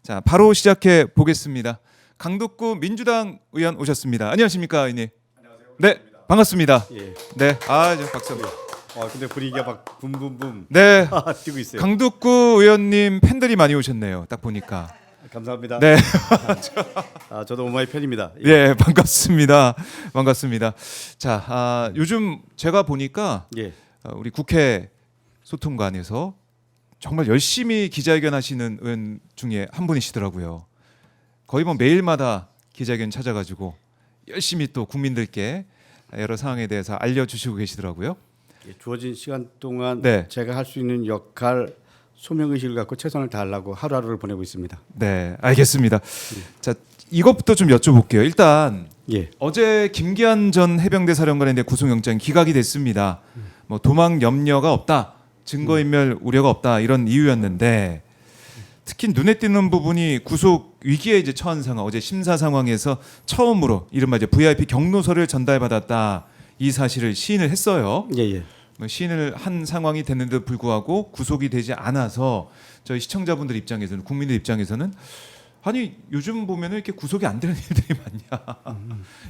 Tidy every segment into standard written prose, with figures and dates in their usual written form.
자, 바로 시작해 보겠습니다. 강북구 민주당 의원 오셨습니다. 안녕하십니까, 의원님? 안녕하세요. 네, 반갑습니다. 예. 네, 박수. 근데 분위기가 막 붐붐붐 네, 뛰고 있어요. 강북구 의원님 팬들이 많이 오셨네요. 딱 보니까. 감사합니다. 네, 저도 오마이 팬입니다. 예, 반갑습니다. 반갑습니다. 자, 요즘 제가 보니까 예. 우리 국회 소통관에서 정말 열심히 기자회견 하시는 의원 중에 한 분이시더라고요. 거의 뭐 매일마다 기자회견 찾아가지고 열심히 또 국민들께 여러 상황에 대해서 알려주시고 계시더라고요. 예, 주어진 시간 동안 네. 제가 할 수 있는 역할 소명 의식을 갖고 최선을 다하려고 하루하루를 보내고 있습니다. 네, 알겠습니다. 자, 이것부터 좀 여쭤볼게요. 일단 예. 어제 김기한 전 해병대 사령관에 대해 구속영장이 기각이 됐습니다. 뭐 도망 염려가 없다, 증거인멸 우려가 없다 이런 이유였는데 특히 눈에 띄는 부분이 구속 위기에 이제 처한 상황, 어제 심사 상황에서 처음으로 이른바 이제 VIP 경로서를 전달받았다 이 사실을 시인을 했어요. 예. 시인을 한 상황이 됐는데도 불구하고 구속이 되지 않아서 저희 시청자분들 입장에서는 국민들 입장에서는 아니 요즘 보면은 이렇게 구속이 안 되는 일들이 많냐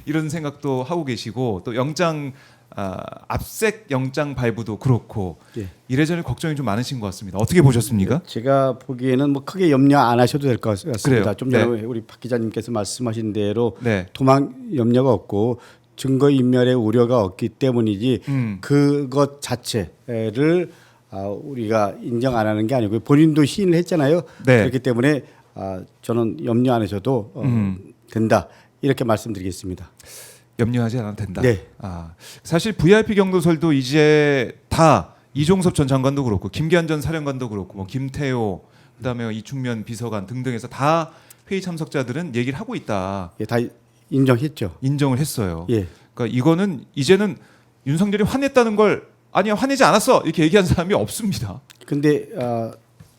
이런 생각도 하고 계시고 또 영장 압색 영장 발부도 그렇고 예. 이래저래 걱정이 좀 많으신 것 같습니다. 어떻게 보셨습니까? 제가 보기에는 뭐 크게 염려 안 하셔도 될 것 같습니다. 그래요. 좀 전에 우리 박 기자님께서 말씀하신 대로 네. 도망 염려가 없고 증거 인멸의 우려가 없기 때문이지 그것 자체를 우리가 인정 안 하는 게 아니고 본인도 시인을 했잖아요. 네. 그렇기 때문에 저는 염려 안 하셔도 된다 이렇게 말씀드리겠습니다. 염려하지 않아도 된다. 네. 사실 VIP 경로설도 이제 다 이종섭 전 장관도 그렇고 김기한 전 사령관도 그렇고 뭐 김태호 그다음에 이충면 비서관 등등해서 다 회의 참석자들은 얘기를 하고 있다. 예, 다 인정했죠. 인정을 했어요. 예. 그러니까 이거는 이제는 윤석열이 화냈다는 걸 아니야 화내지 않았어 이렇게 얘기한 사람이 없습니다. 근데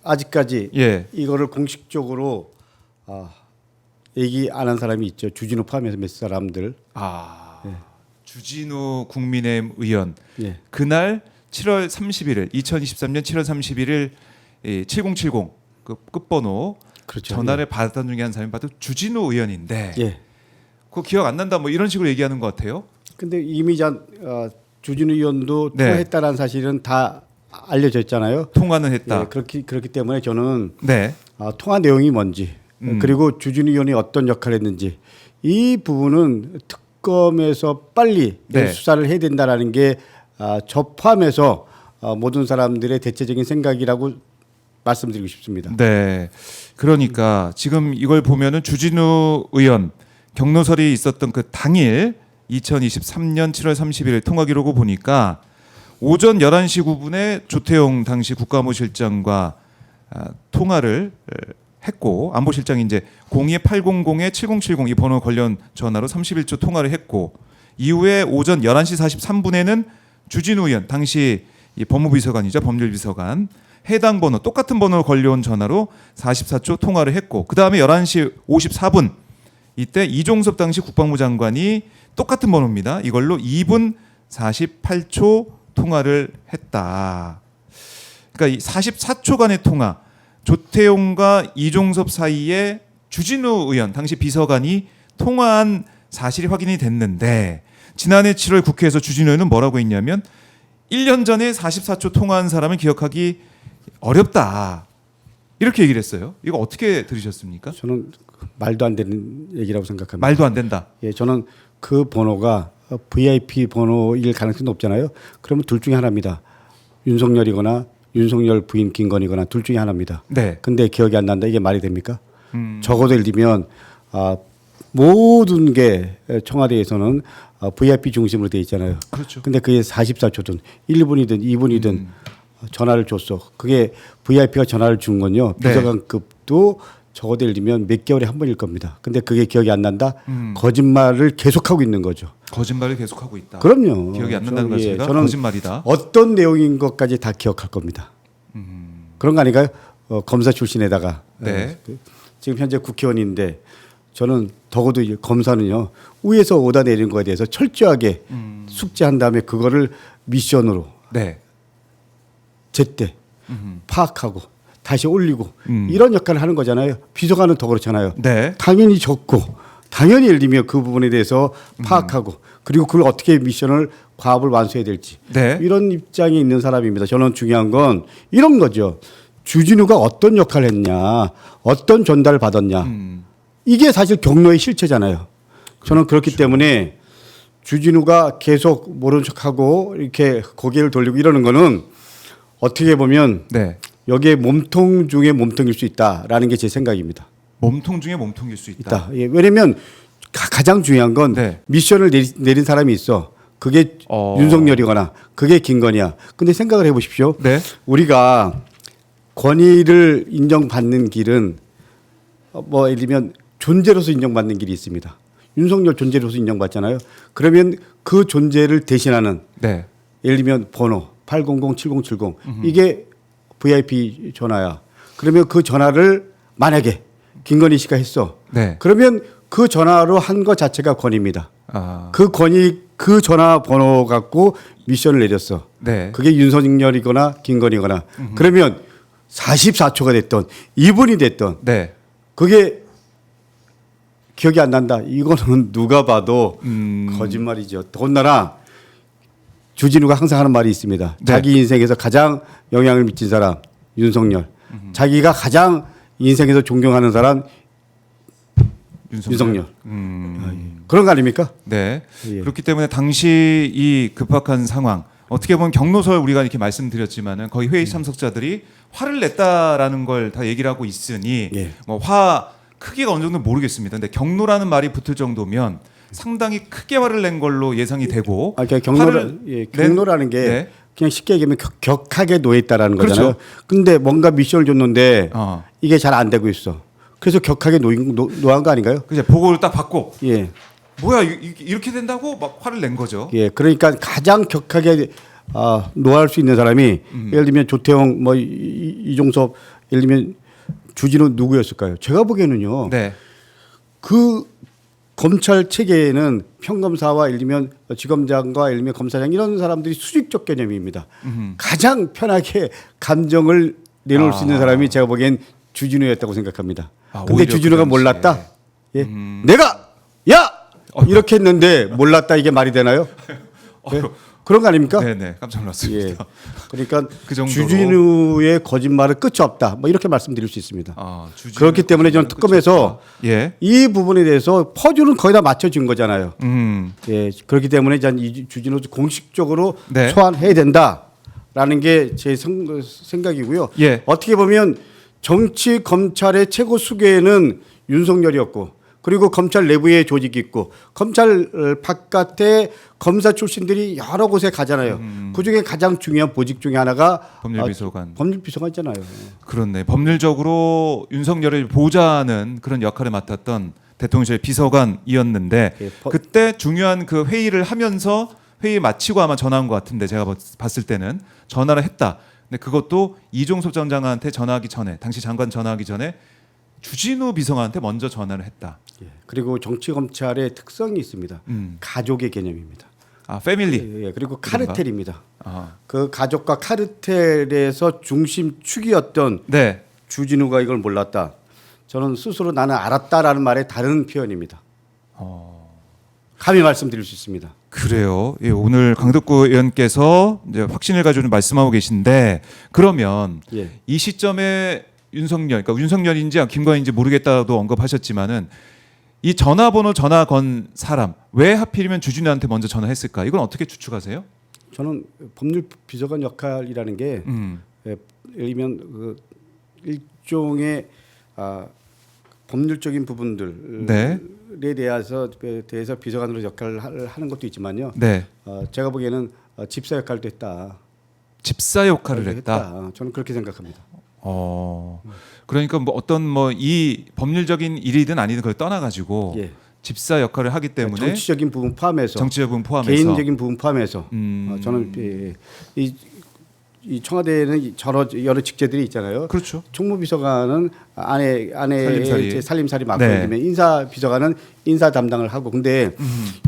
아직까지 예. 이거를 공식적으로 얘기 안 한 사람이 있죠. 주진우 포함해서 몇 사람들. 예. 주진우 국민의힘 의원 예. 그날 7월 31일 2023년 7월 31일 7070 그 끝번호 그렇죠. 전화를 받았던 중에 한 사람이 바로 주진우 의원인데 예. 그거 기억 안 난다 뭐 이런 식으로 얘기하는 것 같아요. 근데 이미 주진우 의원도 네. 통화했다는 사실은 다 알려졌잖아요. 통화는 했다. 예, 그렇기 때문에 저는 네. 통화 내용이 뭔지 그리고 주진우 의원이 어떤 역할을 했는지 이 부분은 특검에서 빨리 네. 수사를 해야 된다라는 게 저 포함해서 모든 사람들의 대체적인 생각이라고 말씀드리고 싶습니다. 네. 그러니까 지금 이걸 보면은 주진우 의원 경로설이 있었던 그 당일 2023년 7월 31일 통화 기록을 보니까 오전 11시 9분에 조태용 당시 국가안보실장과 통화를 했고 안보실장이 이제 02800-7070 이 번호 관련 전화로 31초 통화를 했고 이후에 오전 11시 43분에는 주진우 의원 당시 이 법무비서관이죠. 법률비서관 해당 번호 똑같은 번호로 걸려온 전화로 44초 통화를 했고 그 다음에 11시 54분 이때 이종섭 당시 국방부 장관이 똑같은 번호입니다. 이걸로 2분 48초 통화를 했다. 그러니까 이 44초간의 통화 조태용과 이종섭 사이에 주진우 의원 당시 비서관이 통화한 사실이 확인이 됐는데 지난해 7월 국회에서 주진우 의원은 뭐라고 했냐면 1년 전에 44초 통화한 사람을 기억하기 어렵다. 이렇게 얘기를 했어요. 이거 어떻게 들으셨습니까? 저는 말도 안 되는 얘기라고 생각합니다. 말도 안 된다. 예, 저는 그 번호가 VIP 번호일 가능성이 높잖아요. 그러면 둘 중에 하나입니다. 윤석열이거나 윤석열 부인 김건희거나 둘 중에 하나입니다. 네. 근데 기억이 안 난다. 이게 말이 됩니까? 적어도 예를 들면 모든 게 청와대에서는 VIP 중심으로 돼 있잖아요. 그렇죠. 근데 그게 44초든 1분이든 2분이든 전화를 줬어. 그게 VIP가 전화를 준 건요. 네. 비서관급도 적어도 예를 들면 몇 개월에 한 번일 겁니다. 근데 그게 기억이 안 난다? 거짓말을 계속하고 있는 거죠. 거짓말을 계속하고 있다. 그럼요. 기억이 안 난다는 저는, 것입니다. 저는 거짓말이다. 어떤 내용인 것까지 다 기억할 겁니다. 그런 거 아닌가요? 검사 출신에다가 네. 지금 현재 국회의원인데 저는 적어도 검사는요 위에서 오다 내린 거에 대해서 철저하게 숙지한 다음에 그거를 미션으로 네. 제때 파악하고 다시 올리고 이런 역할을 하는 거잖아요. 비서관은 더 그렇잖아요. 네. 당연히 적고 당연히 예를 들면 그 부분에 대해서 파악하고 그리고 그걸 어떻게 미션을 과업을 완수해야 될지 네. 이런 입장에 있는 사람입니다. 저는 중요한 건 이런 거죠. 주진우가 어떤 역할을 했냐, 어떤 전달을 받았냐. 이게 사실 경로의 실체잖아요. 저는 그렇기 때문에 주진우가 계속 모른 척하고 이렇게 고개를 돌리고 이러는 거는 어떻게 보면 네. 여기에 몸통 중에 몸통일 수 있다라는 게 제 생각입니다. 몸통 중에 몸통일 수 있다. 예, 왜냐하면 가장 중요한 건 네. 미션을 내린 사람이 있어. 그게 윤석열이거나 그게 김건희야. 근데 생각을 해보십시오. 네. 우리가 권위를 인정받는 길은 뭐 예를 들면 존재로서 인정받는 길이 있습니다. 윤석열 존재로서 인정받잖아요. 그러면 그 존재를 대신하는 네. 예를 들면 번호 800-7070 이게 VIP 전화야. 그러면 그 전화를 만약에 김건희 씨가 했어. 네. 그러면 그 전화로 한 것 자체가 권위입니다. 아. 그 권위 그 전화번호 갖고 미션을 내렸어. 네. 그게 윤석열이거나 김건희거나 그러면 44초가 됐던 2분이 됐던 네. 그게 기억이 안 난다. 이거는 누가 봐도 거짓말이죠. 더군다나 주진우가 항상 하는 말이 있습니다. 네. 자기 인생에서 가장 영향을 미친 사람 윤석열. 자기가 가장 인생에서 존경하는 사람 윤석열. 그런 거 아닙니까? 네. 예. 그렇기 때문에 당시 이 급박한 상황 어떻게 보면 경로설 우리가 이렇게 말씀드렸지만은 거의 회의 참석자들이 화를 냈다라는 걸 다 얘기를 하고 있으니 예. 뭐 화 크기가 어느 정도 모르겠습니다. 근데 경로라는 말이 붙을 정도면 상당히 크게 화를 낸 걸로 예상이 되고 그러니까 화를 경로라는 게 네. 그냥 쉽게 얘기하면 격하게 놓여 있다라는 거잖아요. 그렇죠. 근데 뭔가 미션을 줬는데 어. 이게 잘 안 되고 있어. 그래서 격하게 놓은 거 아닌가요? 그죠 보고를 딱 받고 예. 뭐야 이렇게 된다고 막 화를 낸 거죠. 예. 그러니까 가장 격하게 노할 수 있는 사람이 예를 들면 조태용 뭐 이종섭 예를 들면 주진우 누구였을까요? 제가 보기에는요. 네. 그 검찰 체계에는 평검사와 예를 들면 지검장과 예를 들면 검사장 이런 사람들이 수직적 개념입니다. 가장 편하게 감정을 내놓을 수 있는 사람이 제가 보기엔 주진우였다고 생각합니다. 근데 오히려 주진우가 그 당시에. 몰랐다. 예. 내가 야 이렇게 했는데 몰랐다 이게 말이 되나요? 예? 그런 거 아닙니까? 네네 깜짝 놀랐습니다. 예. 그러니까 그 정도로. 주진우의 거짓말은 끝이 없다. 뭐 이렇게 말씀드릴 수 있습니다. 주진우 그렇기 때문에 저는 특검에서 예. 이 부분에 대해서 퍼즐은 거의 다 맞춰진 거잖아요. 예, 그렇기 때문에 전 이 주진우 공식적으로 네. 소환해야 된다라는 게 제 생각이고요. 예. 어떻게 보면 정치 검찰의 최고 수괴는 윤석열이었고 그리고 검찰 내부에 조직이 있고 검찰 바깥에 검사 출신들이 여러 곳에 가잖아요. 그 중에 가장 중요한 보직 중에 하나가 법률비서관. 법률비서관 있잖아요. 그렇네. 법률적으로 윤석열을 보좌하는 그런 역할을 맡았던 대통령실 비서관이었는데 예, 그때 중요한 그 회의를 하면서 회의 마치고 아마 전화한 것 같은데 제가 봤을 때는 전화를 했다. 근데 그것도 이종섭 장관한테 전화하기 전에 당시 장관 전화하기 전에 주진우 비서관한테 먼저 전화를 했다. 예, 그리고 정치 검찰의 특성이 있습니다. 가족의 개념입니다. 패밀리. 예, 그리고 카르텔입니다. 아. 그 가족과 카르텔에서 중심축이었던 네. 주진우가 이걸 몰랐다. 저는 스스로 나는 알았다라는 말의 다른 표현입니다. 감히 말씀드릴 수 있습니다. 그래요. 예, 오늘 강덕구 의원께서 이제 확신을 가지고 말씀하고 계신데 그러면 예. 이 시점에 윤석열, 그러니까 윤석열인지 김건희인지 모르겠다도 언급하셨지만은 이 전화번호 전화 건 사람 왜 하필이면 주진우한테 먼저 전화했을까? 이건 어떻게 추측하세요? 저는 법률 비서관 역할이라는 게 예, 예를 들면 그 일종의 법률적인 부분들에 네. 대해서 비서관으로 역할을 하는 것도 있지만요. 네. 제가 보기에는 집사 역할도 했다. 집사 역할을 했다. 저는 그렇게 생각합니다. 그러니까 뭐 어떤 뭐 이 법률적인 일이든 아니든 그걸 떠나가지고 예. 집사 역할을 하기 때문에 정치적인 부분 포함해서 정치적 부분 포함해서 개인적인 부분 포함해서 저는 이 청와대에는 여러 직제들이 있잖아요. 그렇죠. 총무비서관은 아내 살림살이 맡고 네. 있으면 인사비서관은 인사 담당을 하고 근데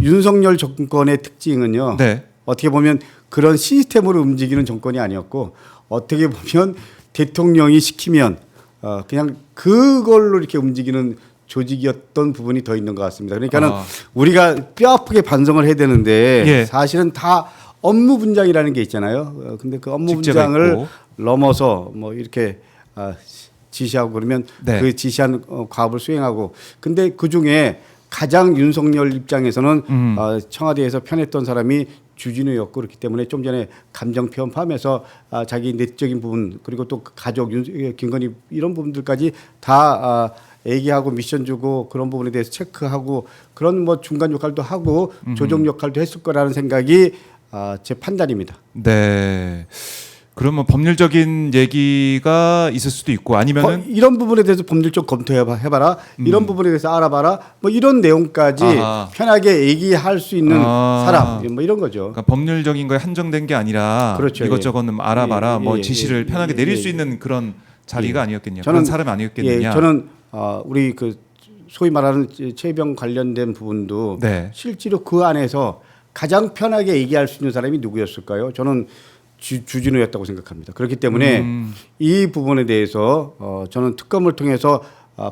윤석열 정권의 특징은요. 네. 어떻게 보면 그런 시스템으로 움직이는 정권이 아니었고 어떻게 보면 대통령이 시키면 그냥 그걸로 이렇게 움직이는 조직이었던 부분이 더 있는 것 같습니다. 그러니까는 우리가 뼈 아프게 반성을 해야 되는데 예. 사실은 다 업무 분장이라는 게 있잖아요. 근데 그 업무 직제가 분장을 있고. 넘어서 뭐 이렇게 지시하고 그러면 네. 그 지시한 과업을 수행하고 근데 그 중에 가장 윤석열 입장에서는 청와대에서 편했던 사람이 주진우였고 그렇기 때문에 좀 전에 감정 표현 포함해서 자기 내적인 부분 그리고 또 가족 김건희 이런 부분들까지 다 얘기하고 미션 주고 그런 부분에 대해서 체크하고 그런 뭐 중간 역할도 하고 조정 역할도 했을 거라는 생각이 제 판단입니다. 네. 그러면 법률적인 얘기가 있을 수도 있고 아니면은 이런 부분에 대해서 법률적 검토해봐라. 이런 부분에 대해서 알아봐라. 뭐 이런 내용까지 아하. 편하게 얘기할 수 있는 사람 뭐 이런 거죠. 그러니까 법률적인 거에 한정된 게 아니라 그렇죠. 이것저것 알아봐라 예, 뭐 예, 지시를 예, 편하게 예, 내릴 예, 수 있는 그런 자리가 아니었겠냐. 저는- 그런 사람이 아니었겠느냐. 저는 우리 그 소위 말하는 최병 관련된 부분도 네. 실제로 그 안에서 가장 편하게 얘기할 수 있는 사람이 누구였을까요? 저는 주진우였다고 생각합니다. 그렇기 때문에 이 부분에 대해서 저는 특검을 통해서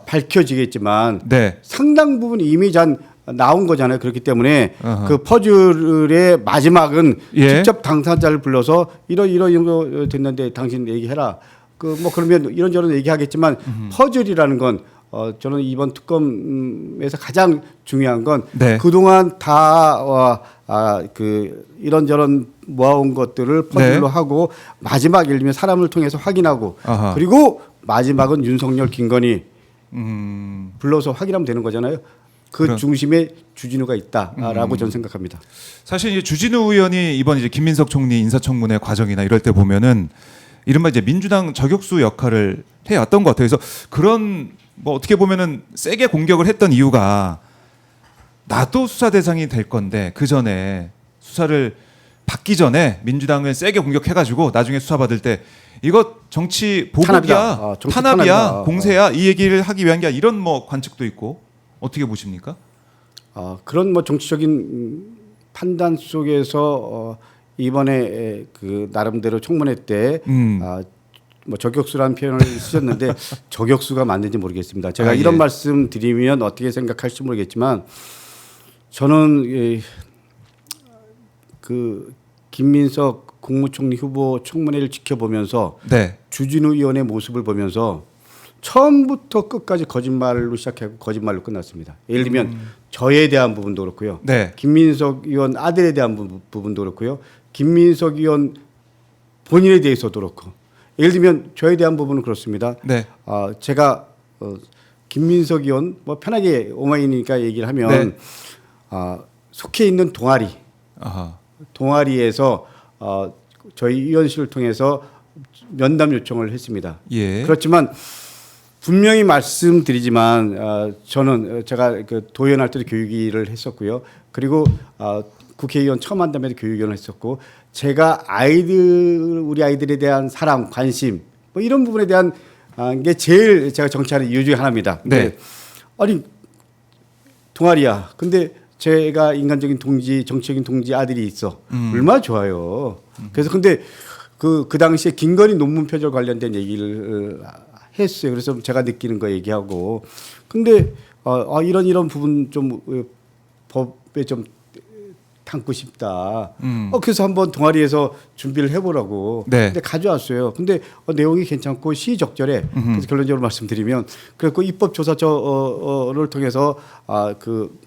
밝혀지겠지만 네. 상당 부분 이미 나온 거잖아요. 그렇기 때문에 어허. 그 퍼즐의 마지막은 예. 직접 당사자를 불러서 이런 거 됐는데 당신 얘기해라. 그 뭐 그러면 이런저런 얘기하겠지만 퍼즐이라는 건 저는 이번 특검에서 가장 중요한 건 네. 그동안 다 그 이런저런 모아온 것들을 퍼즐로 네. 하고 마지막 예를 들면 사람을 통해서 확인하고 아하. 그리고 마지막은 윤석열 김건희 불러서 확인하면 되는 거잖아요. 그 그럼. 중심에 주진우가 있다라고 저는 생각합니다. 사실 이제 주진우 의원이 이번 이제 김민석 총리 인사청문회 과정이나 이럴 때 보면은 이른바 이제 민주당 저격수 역할을 해왔던 것 같아요. 그래서 그런 뭐 어떻게 보면은 세게 공격을 했던 이유가 나도 수사 대상이 될 건데 그 전에 수사를 받기 전에 민주당을 세게 공격해가지고 나중에 수사 받을 때 이거 정치 보복이야, 탄압이다. 정치 탄압이야, 탄압이다. 공세야 이 얘기를 하기 위한 게 아니라 이런 뭐 관측도 있고 어떻게 보십니까? 그런 뭐 정치적인 판단 속에서 이번에 그 나름대로 청문회 때 뭐 저격수라는 표현을 쓰셨는데 저격수가 맞는지 모르겠습니다. 제가 이런 예. 말씀 드리면 어떻게 생각할지 모르겠지만 저는 그 김민석 국무총리 후보 청문회를 지켜보면서 네. 주진우 의원의 모습을 보면서 처음부터 끝까지 거짓말로 시작하고 거짓말로 끝났습니다. 예를 들면 저에 대한 부분도 그렇고요. 네. 김민석 의원 아들에 대한 부분도 그렇고요. 김민석 의원 본인에 대해서도 그렇고. 예를 들면 저에 대한 부분은 그렇습니다. 네. 제가 김민석 의원 뭐 편하게 오마이니까 얘기를 하면 네. 속해 있는 동아리 아하. 동아리에서 저희 의원실을 통해서 면담 요청을 했습니다. 예. 그렇지만 분명히 말씀드리지만 저는 제가 그 도의원할 때도 교육위를 했었고요. 그리고 국회의원 처음 한다음에도 교육위원을 했었고 제가 우리 아이들에 대한 사랑, 관심 뭐 이런 부분에 대한 게 제일 제가 정치하는 이유 중에 하나입니다. 근데 네. 아니 동아리야. 근데 제가 인간적인 동지, 정치적인 동지 아들이 있어. 얼마나 좋아요. 그래서 근데 그 당시에 김건희 논문 표절 관련된 얘기를 했어요. 그래서 제가 느끼는 거 얘기하고. 근데 이런 부분 좀 법에 좀 담고 싶다. 그래서 한번 동아리에서 준비를 해보라고. 네. 근데 가져왔어요. 근데 내용이 괜찮고 시적절해. 그래서 결론적으로 말씀드리면 그래서 입법조사처를 통해서 그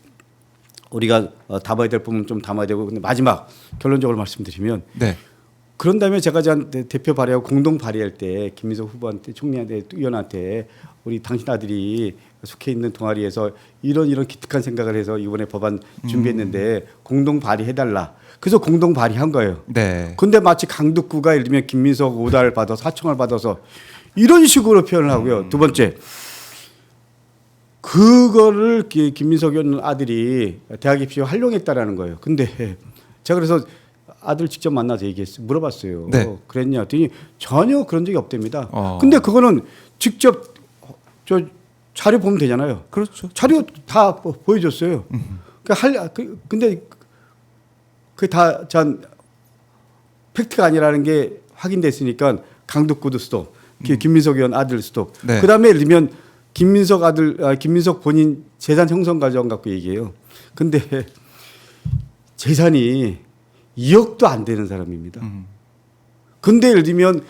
우리가 담아야 될 부분 좀 담아야 되고 근데 마지막 결론적으로 말씀드리면 네. 그런 다음에 제가 대표 발의하고 공동 발의할 때 김민석 후보한테 총리한테 의원한테 우리 당신 아들이 속해 있는 동아리에서 이런 기특한 생각을 해서 이번에 법안 준비했는데 공동 발의해달라. 그래서 공동 발의한 거예요. 네. 근데 마치 강북구가 예를 들면 김민석 5달 받아서 4청을 받아서 이런 식으로 표현을 하고요. 두 번째. 그거를 김민석 의원 아들이 대학 입시 활용했다라는 거예요. 근데 제가 그래서 아들 직접 만나서 물어봤어요. 네. 그랬냐? 했더니 전혀 그런 적이 없답니다. 어. 근데 그거는 직접 자료 보면 되잖아요. 그렇죠. 자료 다 보여줬어요. 근데 그게 다 팩트가 아니라는 게 확인됐으니까 강북구도 스톱. 김민석 의원 아들 수독. 네. 그다음에 예를 들면 김민석 본인 재산 형성 과정 갖고 얘기해요. 근데 재산이 2억도 안 되는 사람입니다. 근데 예를 들면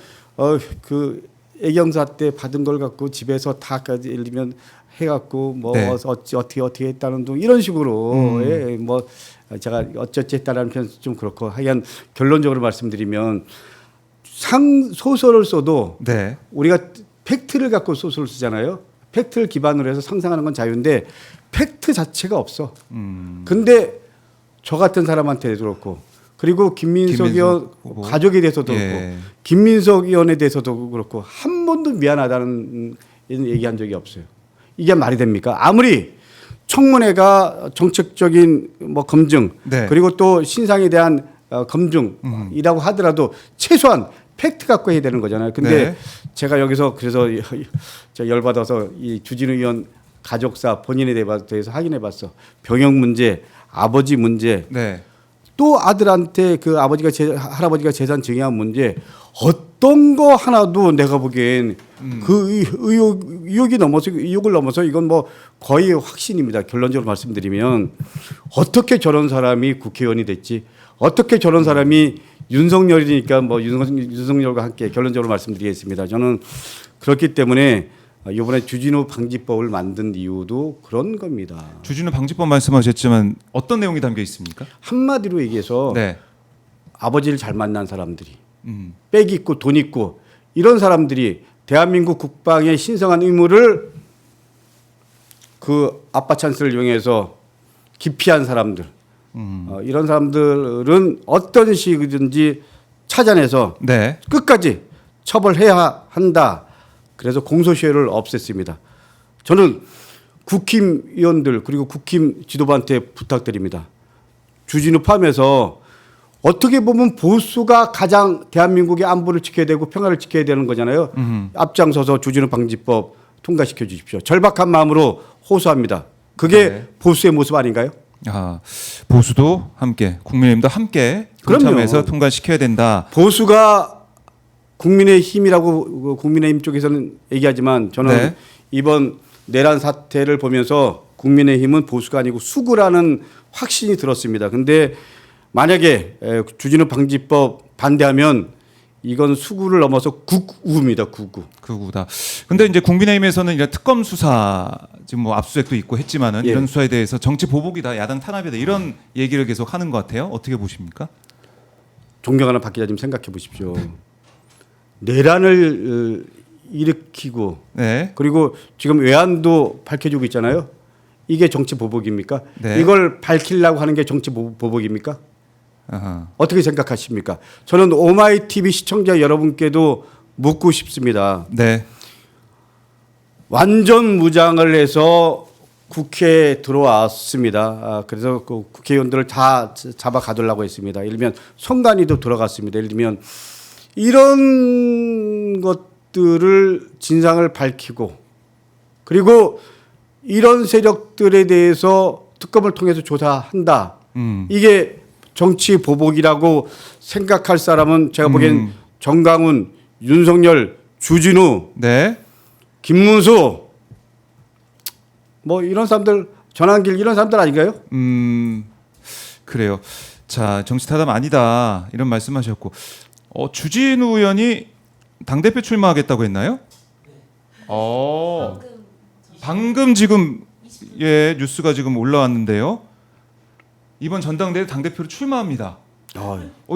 그 애경사 때 받은 걸 갖고 집에서 다까지 예를 들면 해갖고 뭐 네. 어떻게 했다는 등 이런 식으로 예, 뭐 제가 어쩌지 했다라는 표현 좀 그렇고 하여간 결론적으로 말씀드리면 소설을 써도 네. 우리가 팩트를 갖고 소설을 쓰잖아요. 팩트를 기반으로 해서 상상하는 건 자유인데 팩트 자체가 없어. 근데 저 같은 사람한테도 그렇고 그리고 김민석 의원 후보. 가족에 대해서도 예. 그렇고 김민석 의원에 대해서도 그렇고 한 번도 미안하다는 얘기한 적이 없어요. 이게 말이 됩니까? 아무리 청문회가 정책적인 뭐 검증 네. 그리고 또 신상에 대한 검증이라고 하더라도 최소한 팩트 갖고 해야 되는 거잖아요. 근데 네. 제가 여기서 그래서 저 열받아서 이 주진우 의원 가족사 본인에 대해서 확인해 봤어. 병역 문제, 아버지 문제, 네. 또 아들한테 그 할아버지가 재산 증여한 문제 어떤 거 하나도 내가 보기엔 그 의혹을 넘어서 이건 뭐 거의 확신입니다. 결론적으로 말씀드리면 어떻게 저런 사람이 국회의원이 됐지? 어떻게 저런 사람이 윤석열이니까 뭐 윤석열과 함께 결론적으로 말씀드리겠습니다. 저는 그렇기 때문에 이번에 주진우 방지법을 만든 이유도 그런 겁니다. 주진우 방지법 말씀하셨지만 어떤 내용이 담겨 있습니까? 한마디로 얘기해서 네. 아버지를 잘 만난 사람들이 빽 있고 돈 있고 이런 사람들이 대한민국 국방의 신성한 의무를 그 아빠 찬스를 이용해서 기피한 사람들 이런 사람들은 어떤 식이든지 찾아내서 네. 끝까지 처벌해야 한다. 그래서 공소시효를 없앴습니다. 저는 국힘의원들 그리고 국힘 지도부한테 부탁드립니다. 주진우 포함해서 어떻게 보면 보수가 가장 대한민국의 안보를 지켜야 되고 평화를 지켜야 되는 거잖아요. 앞장서서 주진우 방지법 통과시켜 주십시오. 절박한 마음으로 호소합니다. 그게 네. 보수의 모습 아닌가요? 아, 보수도 함께, 국민의힘도 함께 그럼요. 동참해서 통과시켜야 된다. 보수가 국민의힘이라고 국민의힘 쪽에서는 얘기하지만 저는 네. 이번 내란 사태를 보면서 국민의힘은 보수가 아니고 수구라는 확신이 들었습니다. 근데 만약에 주진우 방지법 반대하면 이건 수구를 넘어서 국우입니다. 국우. 그거다. 근데 이제 국민의힘에서는 이런 특검 수사 지금 뭐 압수수색도 있고 했지만은 예. 이런 수사에 대해서 정치 보복이다, 야당 탄압이다 이런 얘기를 계속 하는 것 같아요. 어떻게 보십니까? 존경하는 박 기자님 생각해 보십시오. 내란을 일으키고 네. 그리고 지금 외환도 밝혀주고 있잖아요. 이게 정치 보복입니까? 네. 이걸 밝히려고 하는 게 정치 보복입니까? 아하. 어떻게 생각하십니까? 저는 오마이TV 시청자 여러분께도 묻고 싶습니다. 네. 완전 무장을 해서 국회에 들어왔습니다. 그래서 그 국회의원들을 다 잡아 가두려고 했습니다. 예를 들면 선관위도 들어갔습니다. 예를 들면 이런 것들을 진상을 밝히고 그리고 이런 세력들에 대해서 특검을 통해서 조사한다. 이게 정치 보복이라고 생각할 사람은 제가 보기엔 정강훈, 윤석열, 주진우, 네. 김문수 뭐 이런 사람들 전환길 이런 사람들 아닌가요? 그래요. 자, 정치 타담 아니다 이런 말씀하셨고, 주진우 의원이 당 대표 출마하겠다고 했나요? 방금 지금 예 뉴스가 지금 올라왔는데요. 이번 전당대회 당 대표로 출마합니다.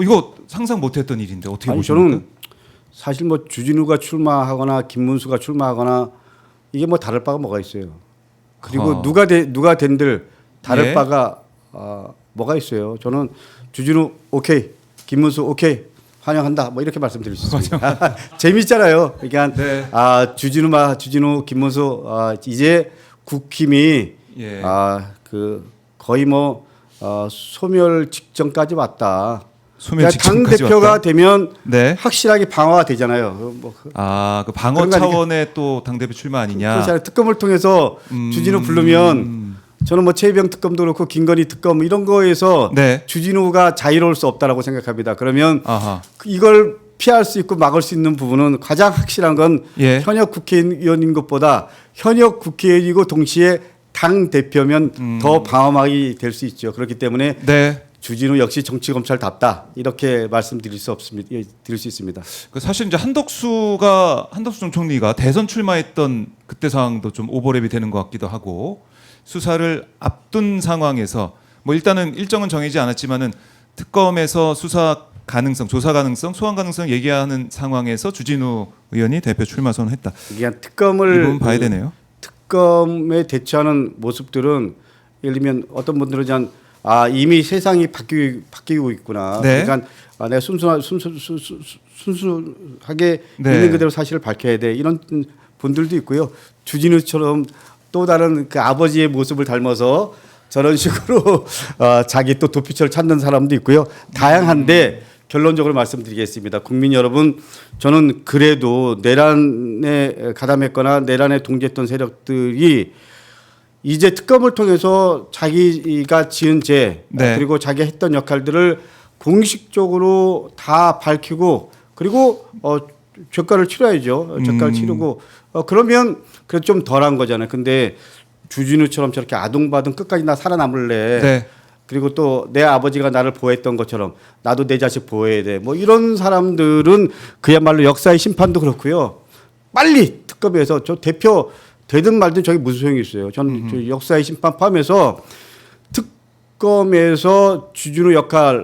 이거 상상 못했던 일인데 어떻게 아니 보십니까? 저는 사실 뭐 주진우가 출마하거나 김문수가 출마하거나 이게 뭐 다를 바가 뭐가 있어요. 그리고 누가 된들 다를 예. 바가 뭐가 있어요. 저는 주진우 오케이, 김문수 오케이 환영한다. 뭐 이렇게 말씀드릴 수 있습니다. 재밌잖아요. 그러니까 네. 주진우, 김문수 이제 국힘이 예. 그 거의 뭐 소멸 직전까지 왔다. 소멸 그러니까 당 직전까지 대표가 왔다? 되면 네. 확실하게 방어가 되잖아요. 그 방어 그런 거 차원의 또 당 대표 출마 아니냐? 그렇잖아요. 특검을 통해서 주진우 부르면 저는 뭐 최병 특검도 그렇고 김건희 특검 이런 거에서 네. 주진우가 자유로울 수 없다라고 생각합니다. 그러면 아하. 이걸 피할 수 있고 막을 수 있는 부분은 가장 확실한 건 예. 현역 국회의원인 것보다 현역 국회의원이고 동시에 당 대표면 더 방어막이 될 수 있죠. 그렇기 때문에 네. 주진우 역시 정치검찰답다 이렇게 말씀드릴 수 없습니다. 드릴 수 있습니다. 그 사실 이제 한덕수 전 총리가 대선 출마했던 그때 상황도 좀 오버랩이 되는 것 같기도 하고 수사를 앞둔 상황에서 뭐 일단은 일정은 정해지지 않았지만은 특검에서 수사 가능성, 조사 가능성, 소환 가능성 얘기하는 상황에서 주진우 의원이 대표 출마 선언했다. 이게 이 특검을 부분 봐야 되네요. 특검에 대처하는 모습들은 예를 들면 어떤 분들은 그냥 이미 세상이 바뀌고 있구나. 네. 그러니까 내가 순수하게 네. 있는 그대로 사실을 밝혀야 돼. 이런 분들도 있고요. 주진우처럼 또 다른 그 아버지의 모습을 닮아서 저런 식으로 자기 또 도피처를 찾는 사람도 있고요. 다양한데 결론적으로 말씀드리겠습니다. 국민 여러분, 저는 그래도 내란에 가담했거나 내란에 동조했던 세력들이 이제 특검을 통해서 자기가 지은 죄 네. 그리고 자기가 했던 역할들을 공식적으로 다 밝히고 그리고 죄가를 치러야죠. 죄가를 치르고 그러면 그래도 좀 덜한 거잖아요. 근데 주진우처럼 저렇게 아둥바둥 끝까지 나 살아남을래. 네. 그리고 또 내 아버지가 나를 보호했던 것처럼 나도 내 자식 보호해야 돼. 뭐 이런 사람들은 그야말로 역사의 심판도 그렇고요. 빨리 특검에서 저 대표 되든 말든 저게 무슨 소용이 있어요. 저는 저 역사의 심판 포함해서 특검에서 주진우 역할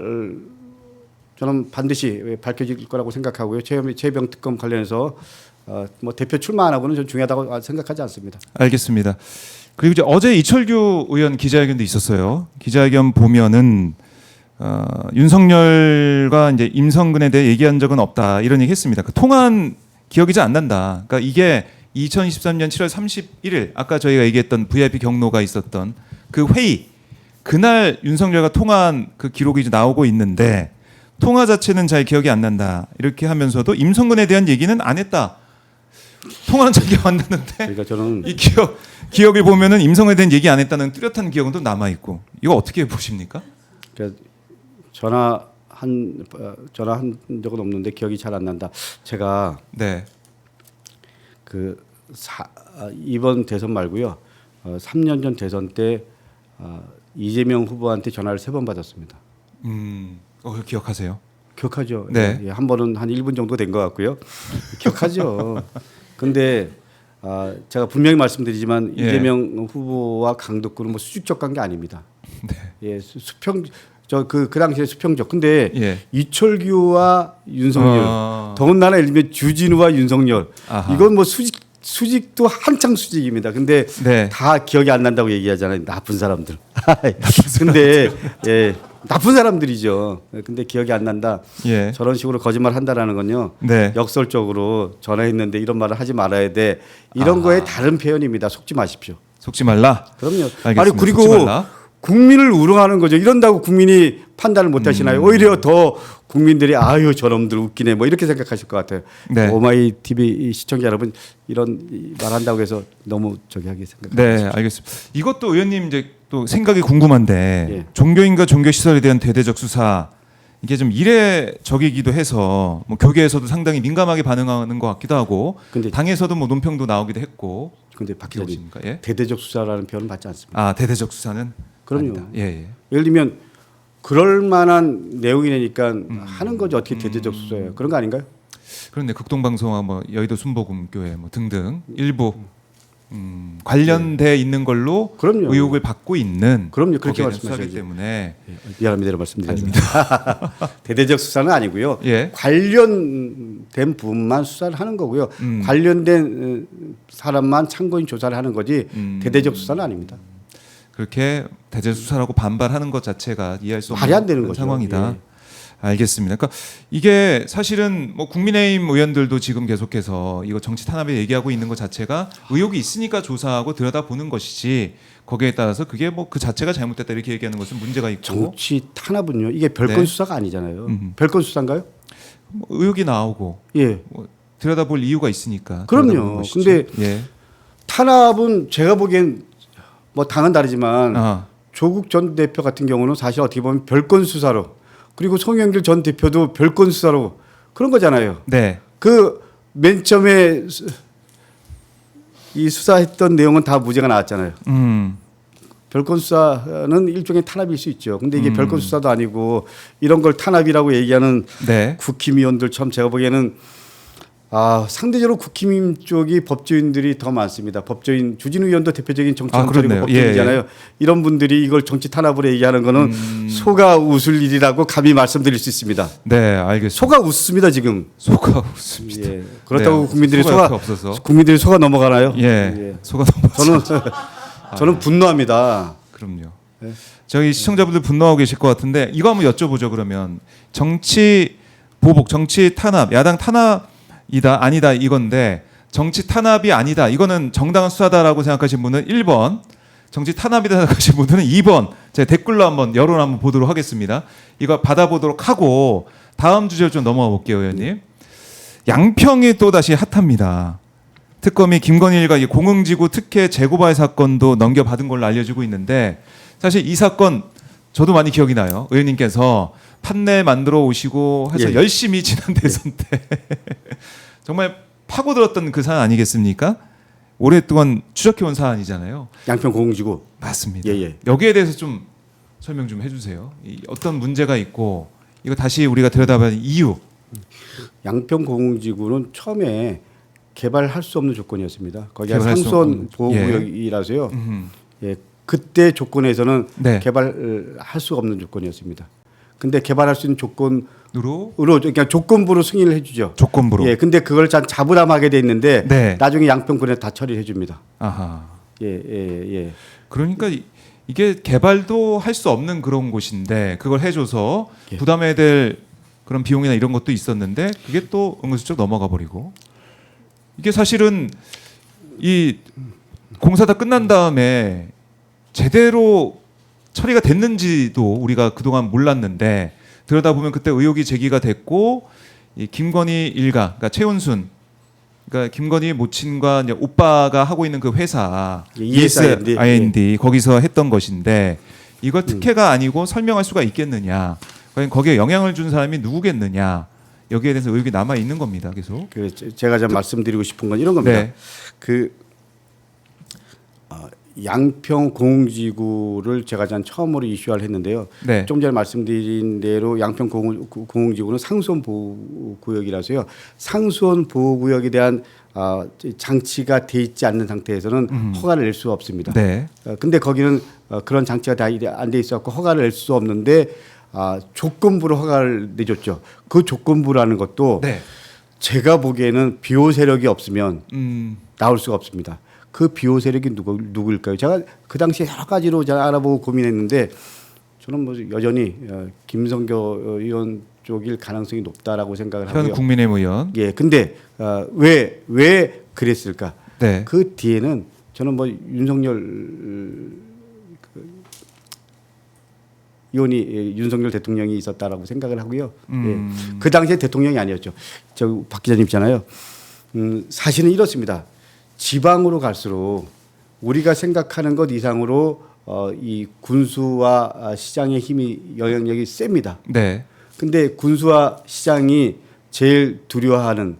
저는 반드시 밝혀질 거라고 생각하고요. 최병 특검 관련해서 뭐 대표 출마 안 하고는 좀 중요하다고 생각하지 않습니다. 알겠습니다. 그리고 이제 어제 이철규 의원 기자회견도 있었어요. 기자회견 보면은 윤석열과 이제 임성근에 대해 얘기한 적은 없다 이런 얘기했습니다. 그 통화한 기억이 잘 안 난다. 그러니까 이게 2023년 7월 31일 아까 저희가 얘기했던 VIP 경로가 있었던 그 회의 그날 윤석열과 통화한 그 기록이 이제 나오고 있는데 통화 자체는 잘 기억이 안 난다 이렇게 하면서도 임성근에 대한 얘기는 안 했다. 통화는 잘 기억 안 나는데 그러니까 저는 이 기억을 보면은 임성에 대한 얘기 안 했다는 뚜렷한 기억은 또 남아 있고 이거 어떻게 보십니까? 그러니까 전화한 적은 없는데 기억이 잘 안 난다. 제가 네. 이번 대선 말고요. 3년 전 대선 때 이재명 후보한테 전화를 3번 받았습니다. 기억하세요? 기억하죠. 네. 예, 한 번은 한 1분 정도 된 것 같고요. 기억하죠. 근데 제가 분명히 말씀드리지만 예. 이재명 후보와 강덕구는 뭐 수직적 관계 아닙니다. 네. 예, 그 당시에 수평적. 근데 예. 이철규와 윤석열, 더군다나 예를 들면 주진우와 윤석열, 아하. 이건 뭐 수직도 한창 수직입니다. 근데 네. 다 기억이 안 난다고 얘기하잖아요. 나쁜 사람들. 근데 예, 나쁜 사람들이죠. 근데 기억이 안 난다. 예. 저런 식으로 거짓말 한다라는 건요. 네. 역설적으로 전화했는데 이런 말을 하지 말아야 돼. 이런 거에 다른 표현입니다. 속지 마십시오. 속지 말라. 그럼요. 알겠습니다. 아니 그리고 속지 말라. 국민을 우롱하는 거죠. 이런다고 국민이 판단을 못 하시나요? 오히려 더 국민들이 아유 저놈들 웃기네 뭐 이렇게 생각하실 것 같아요. 네. 오마이 TV 시청자 여러분 이런 말한다고 해서 너무 저기하게 생각하시죠. 네, 알겠습니다. 이것도 의원님 이제 또 생각이 궁금한데 예. 종교인과 종교 시설에 대한 대대적 수사 이게 좀 이례적이기도 해서 뭐 교계에서도 상당히 민감하게 반응하는 것 같기도 하고 근데 당에서도 뭐 논평도 나오기도 했고 박 기자님 어떻습니까? 예? 대대적 수사라는 표현은 받지 않습니다. 아 대대적 수사는 그럼요. 아니다. 예, 예. 예를 들면 그럴 만한 내용이니까 하는 거죠. 어떻게 대대적 수사예요? 그런 거 아닌가요? 그런데 극동방송과 뭐 여의도 순복음교회 뭐 등등 일부 관련돼 있는 걸로 그럼요. 의혹을 받고 있는 그럼요. 그렇게 거기에 대한 말씀하셔야죠. 수사기 때문에 예, 미안합니다. 이런 말씀드렸습니다. 대대적 수사는 아니고요. 예. 관련된 부분만 수사를 하는 거고요. 관련된 사람만 참고인 조사를 하는 거지 대대적 수사는 아닙니다. 그렇게 대대적 수사라고 반발하는 것 자체가 이해할 수 말이 안 없는 되는 그런 거죠. 상황이다. 예. 알겠습니다. 그러니까 이게 사실은 뭐 국민의힘 의원들도 지금 계속해서 이거 정치 탄압에 얘기하고 있는 것 자체가 의혹이 있으니까 조사하고 들여다보는 것이지 거기에 따라서 그게 뭐 그 자체가 잘못됐다 이렇게 얘기하는 것은 문제가 있고 정치 탄압은요. 이게 별건 네. 수사가 아니잖아요. 별건 수사인가요? 뭐 의혹이 나오고 예. 뭐 들여다볼 이유가 있으니까. 그럼요. 들여다보는 것이죠. 근데 예. 탄압은 제가 보기엔 뭐 당은 다르지만 아, 조국 전 대표 같은 경우는 사실 어떻게 보면 별건 수사로 그리고 송영길 전 대표도 별건 수사로 그런 거잖아요. 네. 그 맨 처음에 이 수사했던 내용은 다 무죄가 나왔잖아요. 별건 수사는 일종의 탄압일 수 있죠. 근데 이게 별건 수사도 아니고 이런 걸 탄압이라고 얘기하는 네. 국힘의원들 참 제가 보기에는 상대적으로 국힘 쪽이 법조인들이 더 많습니다. 법조인 주진우 의원도 대표적인 정치 검찰이고 그렇네요. 법조인이잖아요. 예. 이런 분들이 이걸 정치 탄압으로 얘기하는 거는 속아 웃을 일이라고 감히 말씀드릴 수 있습니다. 네, 알겠습니다. 속아 웃습니다 지금. 속아 웃습니다. 예. 그렇다고 네, 국민들이 속아 옆에 없어서. 국민들이 속아 넘어가나요? 예. 속아 넘어서. 저는 분노합니다. 그럼요. 저희 시청자분들 분노하고 계실 것 같은데 이거 한번 여쭤보죠. 그러면 정치 보복, 정치 탄압, 야당 탄압이다 아니다 이건데 정치 탄압이 아니다 이거는 정당한 수사다라고 생각하신 분은 1번, 정치 탄압이다 생각하신 분들은 2번. 제가 댓글로 한번 여론 한번 보도록 하겠습니다. 이거 받아보도록 하고 다음 주제로 좀 넘어가 볼게요, 의원님. 양평이 또 다시 핫합니다. 특검이 김건희 일가 공흥지구 특혜 재고발 사건도 넘겨받은 걸로 알려지고 있는데 사실 이 사건 저도 많이 기억이 나요. 의원님께서 판례 만들어 오시고 해서 예. 열심히 지난 대선 때 정말 파고들었던 그 사안 아니겠습니까? 오랫동안 추적해온 사안이잖아요. 양평 공흥지구. 맞습니다. 예. 여기에 대해서 좀 설명 좀 해주세요. 어떤 문제가 있고 이거 다시 우리가 들여다봐야 하는 이유. 양평 공흥지구는 처음에 개발할 수 없는 조건이었습니다. 거기가 개발할 수 상수원 없는- 보호구역이라서요. 예, 그때 조건에서는 네. 개발할 수가 없는 조건이었습니다. 근데 개발할 수 있는 조건으로 으로 그러니까 조건부로 승인을 해주죠. 조건부로. 예, 근데 그걸 자부담하게 돼 있는데 네. 나중에 양평군에 다 처리해 줍니다. 아하. 예. 그러니까 이게 개발도 할 수 없는 그런 곳인데 그걸 해줘서 예. 부담해야 될 그런 비용이나 이런 것도 있었는데 그게 또 은근슬쩍 넘어가 버리고 이게 사실은 이 공사 다 끝난 다음에 제대로 처리가 됐는지도 우리가 그동안 몰랐는데 들여다보면 그때 의혹이 제기가 됐고 이 김건희 일가 그러니까 최은순 그러니까 김건희 모친과 이제 오빠가 하고 있는 그 회사 예, ESIND. 거기서 했던 것인데 이걸 특혜가 아니고 설명할 수가 있겠느냐? 과연 거기에 영향을 준 사람이 누구겠느냐? 여기에 대해서 의혹이 남아 있는 겁니다. 계속. 제가 좀 말씀드리고 싶은 건 이런 겁니다. 네. 양평 공흥지구를 제가 전 처음으로 이슈화를 했는데요. 네. 좀 전에 말씀드린 대로 양평 공흥지구는 상수원 보호구역이라서요. 상수원 보호구역에 대한 장치가 돼 있지 않는 상태에서는 허가를 낼 수가 없습니다. 네. 근데 거기는 그런 장치가 다 안 돼 있어서 허가를 낼 수 없는데 조건부로 허가를 내줬죠. 그 조건부라는 것도 네. 제가 보기에는 비호 세력이 없으면 나올 수가 없습니다. 그 비호 세력이 누구일까요? 제가 그 당시에 여러 가지로 제가 알아보고 고민했는데 저는 뭐 여전히 김성교 의원 쪽일 가능성이 높다라고 생각을 현 하고요. 국민의힘 의원. 예, 근데 왜 그랬을까? 네. 그 뒤에는 저는 뭐 윤석열 의원이 윤석열 대통령이 있었다라고 생각을 하고요. 예, 그 당시에 대통령이 아니었죠. 저 박 기자님 있잖아요. 사실은 이렇습니다. 지방으로 갈수록 우리가 생각하는 것 이상으로 이 군수와 시장의 힘이 영향력이 셉니다. 네. 근데 군수와 시장이 제일 두려워하는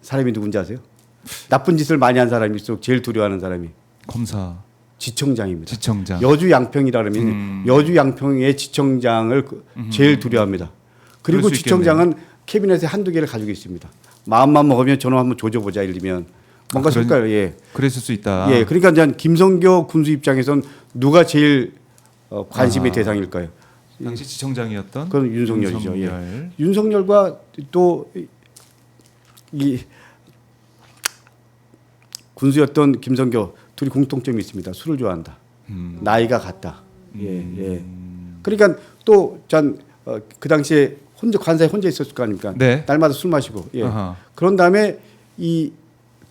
사람이 누군지 아세요? 나쁜 짓을 많이 한 사람일수록 제일 두려워하는 사람이 검사, 지청장입니다. 지청장. 여주 양평이라 그러면 여주 양평의 지청장을 제일 두려워합니다. 그리고 그럴 수 지청장은 캐비넷에 한두 개를 가지고 있습니다. 마음만 먹으면 저놈 한번 조져보자 이러면 뭔가 쓸까요? 예. 그랬을 수 있다. 예. 그러니까 이제 김성교 군수 입장에선 누가 제일 관심의 대상일까요? 당시 지청장이었던 그건 윤석열이죠. 윤석열. 예. 윤석열과 또 이 군수였던 김성교 둘이 공통점이 있습니다. 술을 좋아한다. 나이가 같다. 예. 그러니까 또 전 그 당시에 관사에 혼자 있었을 거 아닙니까? 네. 날마다 술 마시고. 예. 아하. 그런 다음에 이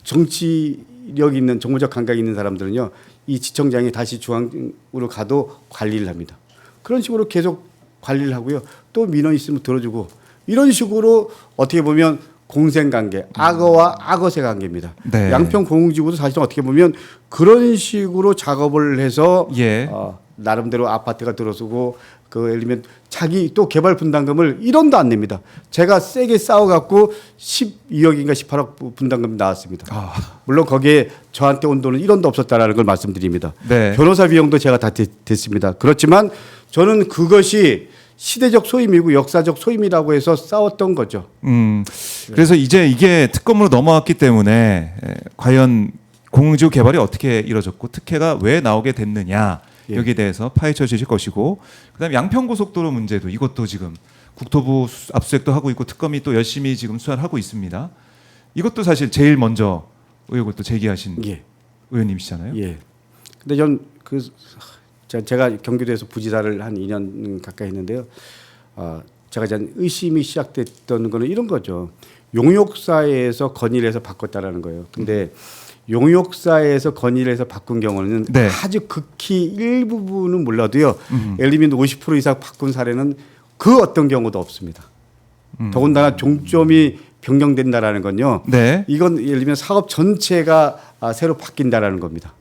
정치력 있는 정무적 감각이 있는 사람들은요. 이 지청장이 다시 중앙으로 가도 관리를 합니다. 그런 식으로 계속 관리를 하고요. 또 민원 있으면 들어주고 이런 식으로 어떻게 보면 공생관계, 악어와 악어새 관계입니다. 네. 양평 공흥지구도 사실은 어떻게 보면 그런 식으로 작업을 해서 예. 나름대로 아파트가 들어서고 그 예를 들면 자기 또 개발 분담금을 1원도 안 냅니다. 제가 세게 싸워갖고 12억인가 18억 분담금 나왔습니다. 물론 거기에 저한테 온 돈은 1원도 없었다라는 걸 말씀드립니다. 네. 변호사 비용도 제가 다 됐습니다. 그렇지만 저는 그것이 시대적 소임이고 역사적 소임이라고 해서 싸웠던 거죠. 그래서 이제 이게 특검으로 넘어왔기 때문에 과연 공주 개발이 어떻게 이루어졌고 특혜가 왜 나오게 됐느냐 예. 여기에 대해서 파헤쳐 주실 것이고 그다음에 양평고속도로 문제도 이것도 지금 국토부 압수수색도 하고 있고 특검이 또 열심히 지금 수사를 하고 있습니다. 이것도 사실 제일 먼저 의혹을 또 제기하신 예. 의원님이시잖아요. 예. 근데 전 제가 경기도에서 부지사를 한 2년 가까이 했는데요. 제가 이제 의심이 시작됐던 거는 이런 거죠. 용역사에서 건의를 해서 바꿨다라는 거예요. 근데 용역사에서 건의를 해서 바꾼 경우는 네. 아주 극히 일부분은 몰라도요. 예를 들면 50% 이상 바꾼 사례는 그 어떤 경우도 없습니다. 더군다나 종점이 변경된다라는 건요. 네. 이건 예를 들면 사업 전체가 새로 바뀐다라는 겁니다.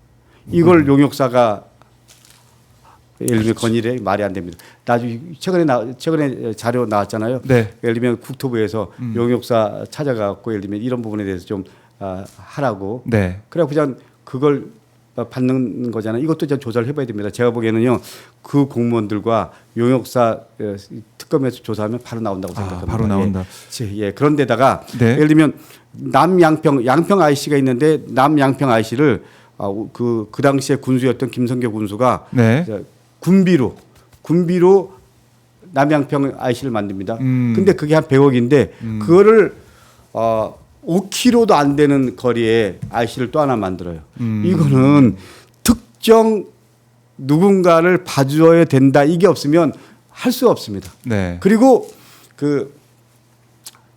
이걸 용역사가 예를 들면 건의를 해 말이 안 됩니다. 나중에 최근에 자료 나왔잖아요. 네. 예를 들면 국토부에서 용역사 찾아가고 예를 들면 이런 부분에 대해서 좀 하라고. 네. 그래 그냥 그걸 받는 거잖아요. 이것도 좀 조사를 해봐야 됩니다. 제가 보기에는요 그 공무원들과 용역사 특검에서 조사하면 바로 나온다고 생각합니다. 바로 나온다. 예. 그런데다가 네. 예를 들면 양평 IC가 있는데 남양평 IC를 그 당시에 군수였던 김성교 군수가 네. 군비로 남양평 IC를 만듭니다. 근데 그게 한 100억인데 그거를 5km도 안 되는 거리에 IC를 또 하나 만들어요. 이거는 특정 누군가를 봐줘야 된다. 이게 없으면 할 수가 없습니다. 네. 그리고 그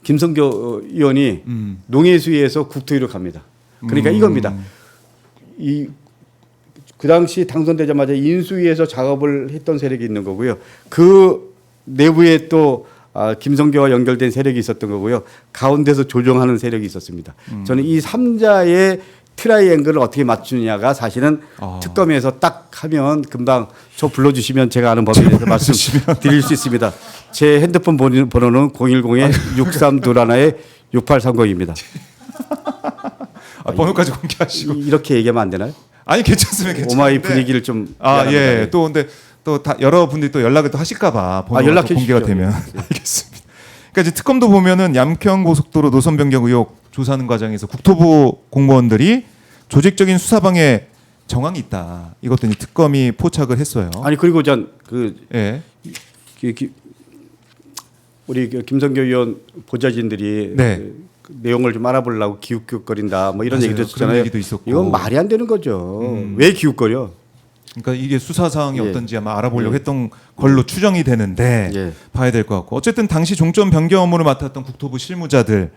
김성교 의원이 농해수위에서 국토위로 갑니다. 그러니까 이겁니다. 그 당시 당선되자마자 인수위에서 작업을 했던 세력이 있는 거고요. 그 내부에 또 김성교와 연결된 세력이 있었던 거고요. 가운데서 조정하는 세력이 있었습니다. 저는 이 3자의 트라이앵글을 어떻게 맞추느냐가 사실은 특검에서 딱 하면 금방 저 불러주시면 제가 아는 법에 대해서 말씀드릴 수 있습니다. 제 핸드폰 번호는 010-6321-6830입니다. 번호까지 공개하시고 이렇게 얘기하면 안 되나요? 아니 괜찮습니다. 오마이 분위기를 좀 예. 또 근데 또 다 여러분들이 또 연락을 또 하실까봐 번호가 연락해 또 공개가 주십시오. 되면 알겠습니다. 그러니까 이제 특검도 보면은 양평 고속도로 노선 변경 의혹 조사하는 과정에서 국토부 공무원들이 조직적인 수사방해 정황이 있다. 이것도 이제 특검이 포착을 했어요. 아니 그리고 예. 우리 김성교 의원 보좌진들이 네. 그 내용을 좀 알아보려고 기웃기웃거린다 뭐 이런 맞아요. 얘기도 그런 했잖아요. 얘기도 있었고. 이건 말이 안 되는 거죠. 왜 기웃거려? 그러니까 이게 수사 사항이 예. 어떤지 아마 알아보려고 했던 걸로 추정이 되는데 예. 봐야 될 것 같고 어쨌든 당시 종점 변경 업무를 맡았던 국토부 실무자들